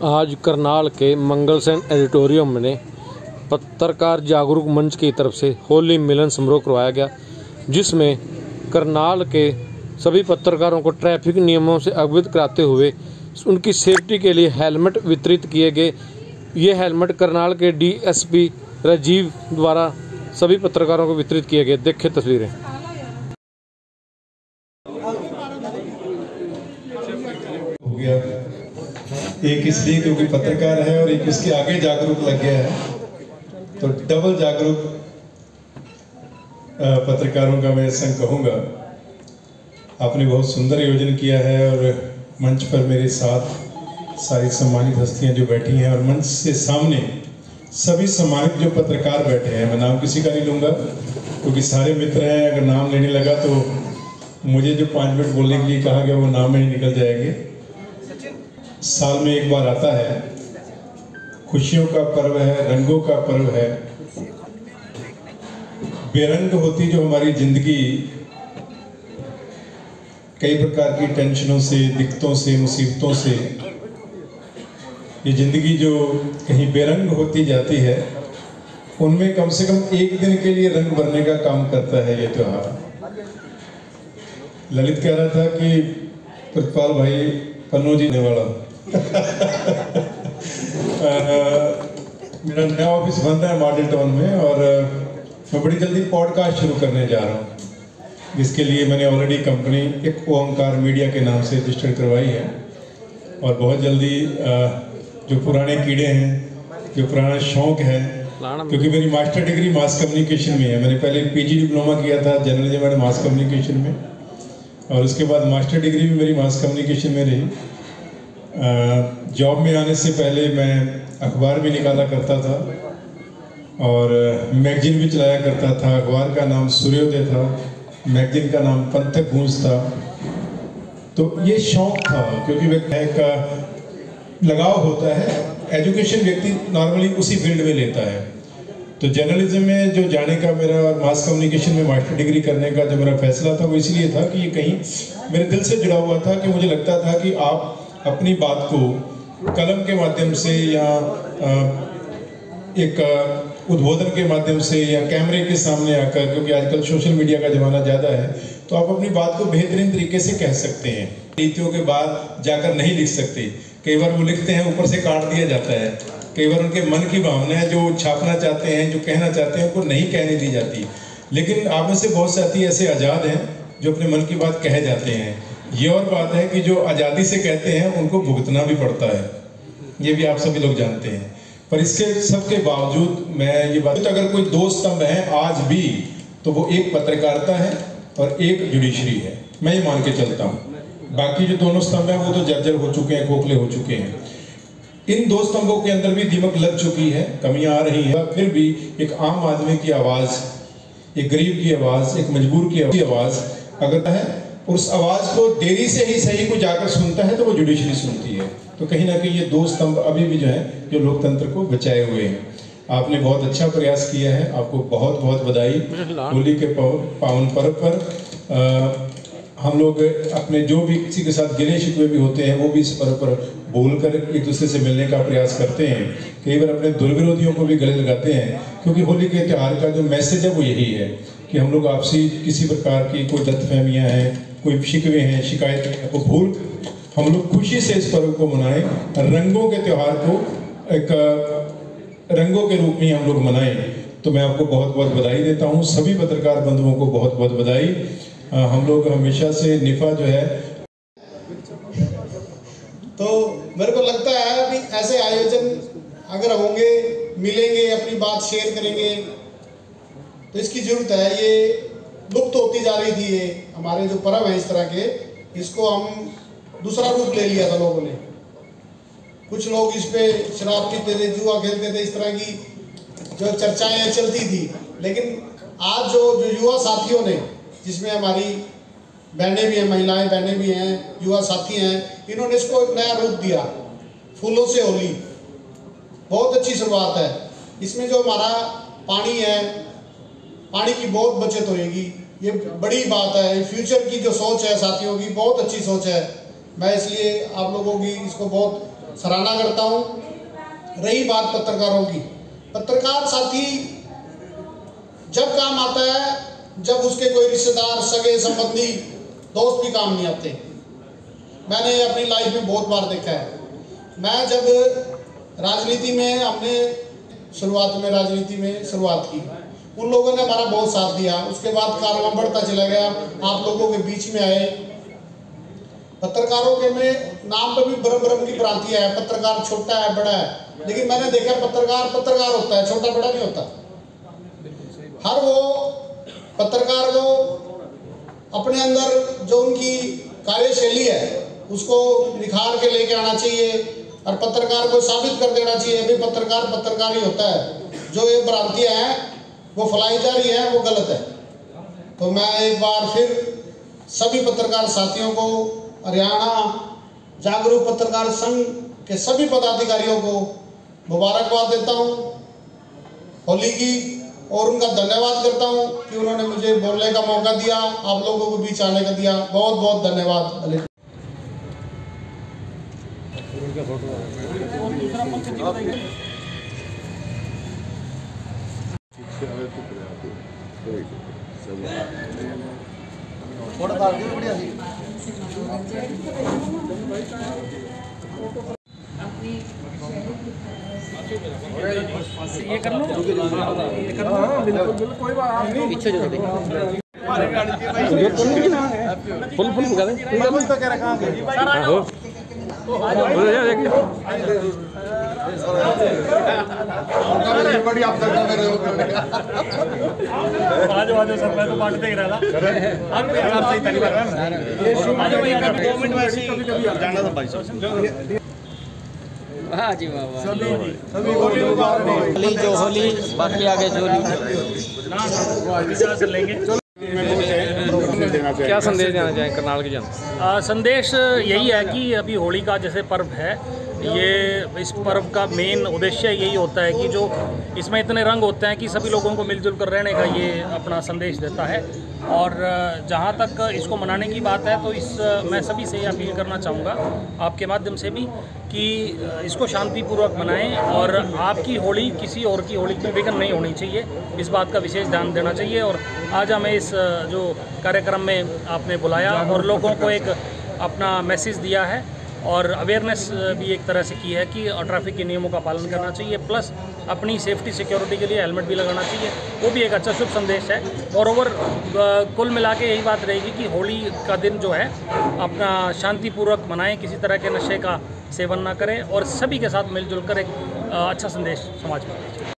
आज करनाल के मंगलसेन एडिटोरियम में पत्रकार जागरूक मंच की तरफ से होली मिलन समारोह करवाया गया, जिसमें करनाल के सभी पत्रकारों को ट्रैफिक नियमों से अवगत कराते हुए उनकी सेफ्टी के लिए हेलमेट वितरित किए गए। ये हेलमेट करनाल के डीएसपी राजीव द्वारा सभी पत्रकारों को वितरित किए गए। देखिए तस्वीरें। हो गया एक इसलिए क्योंकि पत्रकार है और एक इसके आगे जागरूक लग गया है, तो डबल जागरूक पत्रकारों का मैं संग कहूँगा। आपने बहुत सुंदर आयोजन किया है और मंच पर मेरे साथ सारी सम्मानित हस्तियां जो बैठी हैं और मंच से सामने सभी सम्मानित जो पत्रकार बैठे हैं। मैं नाम किसी का नहीं लूँगा क्योंकि सारे मित्र हैं, अगर नाम लेने लगा तो मुझे जो 5 मिनट बोलने के लिए कहा गया वो नाम में ही निकल जाएंगे। साल में एक बार आता है, खुशियों का पर्व है, रंगों का पर्व है। बेरंग होती जो हमारी जिंदगी, कई प्रकार की टेंशनों से, दिक्कतों से, मुसीबतों से ये जिंदगी जो कहीं बेरंग होती जाती है, उनमें कम से कम एक दिन के लिए रंग भरने का काम करता है ये त्योहार। ललित कह रहा था कि प्रतिपाल भाई पन्नू जी ने वाला मेरा नया ऑफिस बन रहा है मॉडल टाउन में और मैं बड़ी जल्दी पॉडकास्ट शुरू करने जा रहा हूँ, जिसके लिए मैंने ऑलरेडी कंपनी एक ओंकार मीडिया के नाम से रजिस्टर करवाई है। और बहुत जल्दी जो पुराने कीड़े हैं, जो पुराना शौक है, क्योंकि मेरी मास्टर डिग्री मास कम्युनिकेशन में है। मैंने पहले पीजी डिप्लोमा किया था जर्नलिज्म एंड मास कम्युनिकेशन में, और उसके बाद मास्टर डिग्री भी मेरी मास कम्युनिकेशन में रही। जॉब में आने से पहले मैं अखबार भी निकाला करता था और मैगजीन भी चलाया करता था। अखबार का नाम सूर्योदय था, मैगजीन का नाम पंथक गूंज था। तो ये शौक था, क्योंकि व्यक्ति का लगाव होता है, एजुकेशन व्यक्ति नॉर्मली उसी फील्ड में लेता है। तो जर्नलिज्म में जो जाने का मेरा और मास कम्युनिकेशन में मास्टर डिग्री करने का जो मेरा फैसला था वो इसलिए था कि ये कहीं मेरे दिल से जुड़ा हुआ था, कि मुझे लगता था कि आप अपनी बात को कलम के माध्यम से या एक उद्बोधन के माध्यम से या कैमरे के सामने आकर, क्योंकि आजकल सोशल मीडिया का ज़माना ज़्यादा है, तो आप अपनी बात को बेहतरीन तरीके से कह सकते हैं। नीतियों के बाद जाकर नहीं लिख सकते। कई बार वो लिखते हैं, ऊपर से काट दिया जाता है। कई बार उनके मन की भावनाएं जो छापना चाहते हैं, जो कहना चाहते हैं, उनको नहीं कहने दी जाती। लेकिन आप में से बहुत साथी ऐसे आज़ाद हैं जो अपने मन की बात कह जाते हैं। ये और बात है कि जो आज़ादी से कहते हैं उनको भुगतना भी पड़ता है, ये भी आप सभी लोग जानते हैं। पर इसके सब के बावजूद मैं ये बात, अगर कोई दो स्तंभ हैं आज भी, तो वो एक पत्रकारिता है और एक जुडिशरी है। मैं ये मान के चलता हूँ। बाकी जो दोनों स्तंभ हैं वो तो जर्जर हो चुके हैं, खोखले हो चुके हैं। इन दो स्तंभों के अंदर भी दीमक लग चुकी है, कमियां आ रही है। फिर भी एक आम आदमी की आवाज़, एक गरीब की आवाज़, एक मजबूर की आवाज़ अगर है, उस आवाज़ को देरी से ही सही को जाकर सुनता है, तो वो जुडिशरी सुनती है। तो कहीं ना कहीं ये दो स्तंभ अभी भी जो है जो लोकतंत्र को बचाए हुए हैं। आपने बहुत अच्छा प्रयास किया है, आपको बहुत बहुत बधाई। होली के पावन पर्व पर हम लोग अपने जो भी किसी के साथ गिले शिकवे भी होते हैं, वो भी इस पर्व पर बोलकर एक दूसरे से मिलने का प्रयास करते हैं। कई बार अपने दुर्विरोधियों को भी गले लगाते हैं, क्योंकि होली के त्यौहार का जो मैसेज है वो यही है कि हम लोग आपसी किसी प्रकार की कोई गलतफहमियां हैं, कोई शिकवे हैं, शिकायतें हैं, वो भूल हम लोग खुशी से इस पर्व को मनाएं। रंगों के त्यौहार को एक रंगों के रूप में हम लोग मनाएं। तो मैं आपको बहुत बहुत बधाई देता हूं, सभी पत्रकार बंधुओं को बहुत बहुत बधाई। हम लोग हमेशा से निफा जो है, तो मेरे को लगता है कि ऐसे आयोजन अगर होंगे, मिलेंगे, अपनी बात शेयर करेंगे, तो इसकी जरूरत है। ये लुप्त होती जा रही थी। ये हमारे जो पर्व है इस तरह के, इसको हम दूसरा रूप ले लिया था लोगों ने। कुछ लोग इस पे शराब पीते थे, जुआ खेलते थे, इस तरह की जो चर्चाएं चलती थी। लेकिन आज जो युवा साथियों ने, जिसमें हमारी बहनें भी हैं, महिलाएं बहनें भी हैं, युवा साथी हैं, इन्होंने इसको एक नया रूप दिया। फूलों से होली बहुत अच्छी शुरुआत है। इसमें जो हमारा पानी है, पानी की बहुत बचत होएगी, ये बड़ी बात है। फ्यूचर की जो सोच है साथियों की, बहुत अच्छी सोच है। मैं इसलिए आप लोगों की इसको बहुत सराहना करता हूँ। रही बात पत्रकारों की, पत्रकार साथी जब काम आता है जब उसके कोई रिश्तेदार, सगे संबंधी, दोस्त भी काम नहीं आते। मैंने अपनी लाइफ में बहुत बार देखा है। मैं जब राजनीति में, हमने शुरुआत में राजनीति में शुरुआत की, उन लोगों ने हमारा बहुत साथ दिया। उसके बाद कारवां बढ़ता चला गया, आप लोगों के बीच में आए। पत्रकारों के में नाम पे भी भ्रम की भ्रांति है, पत्रकार छोटा है, बड़ा है, लेकिन मैंने देखा पत्रकार होता है, छोटा बड़ा नहीं होता। हर वो पत्रकार को अपने अंदर जो उनकी कार्यशैली है उसको निखार के लेके आना चाहिए और पत्रकार को साबित कर देना चाहिए भी पत्रकार ही होता है। जो ये भ्रांतियां हैं वो फैलाई जा रही है, वो गलत है। तो मैं एक बार फिर सभी पत्रकार साथियों को, हरियाणा जागरूक पत्रकार संघ के सभी पदाधिकारियों को मुबारकबाद देता हूँ होली की, और उनका धन्यवाद करता हूँ कि उन्होंने मुझे बोलने का मौका दिया, आप लोगों को बीच आने का दिया। बहुत बहुत धन्यवाद। ये कर लो, बिल्कुल कोई बात नहीं। पीछे जो फुल बुका दे तो क्या रखा बड़ी आप तक मेरे आज सर, मैं तो बांटते ही रहा था। आप सही तरीके से 2 मिनट में ऐसे ही जाना था भाई साहब। हाँ जी वाह, सभी होली जो होली बाकी आगे जो लेंगे। क्या संदेश देना चाहें करनाल की जनता? संदेश यही है कि अभी होली का जैसे पर्व है, ये इस पर्व का मेन उद्देश्य यही होता है कि जो इसमें इतने रंग होते हैं कि सभी लोगों को मिलजुल कर रहने का ये अपना संदेश देता है। और जहाँ तक इसको मनाने की बात है तो मैं सभी से अपील करना चाहूँगा आपके माध्यम से भी कि इसको शांतिपूर्वक मनाएं और आपकी होली किसी और की होली में विघ्न नहीं होनी चाहिए, इस बात का विशेष ध्यान देना चाहिए। और आज हमें इस जो कार्यक्रम में आपने बुलाया और लोगों को एक अपना मैसेज दिया है और अवेयरनेस भी एक तरह से की है कि ट्रैफिक के नियमों का पालन करना चाहिए, प्लस अपनी सेफ्टी सिक्योरिटी के लिए हेलमेट भी लगाना चाहिए, वो भी एक अच्छा शुभ संदेश है। और ओवर कुल मिला के यही बात रहेगी कि होली का दिन जो है अपना शांतिपूर्वक मनाएं, किसी तरह के नशे का सेवन ना करें और सभी के साथ मिलजुल कर एक अच्छा संदेश समाज में।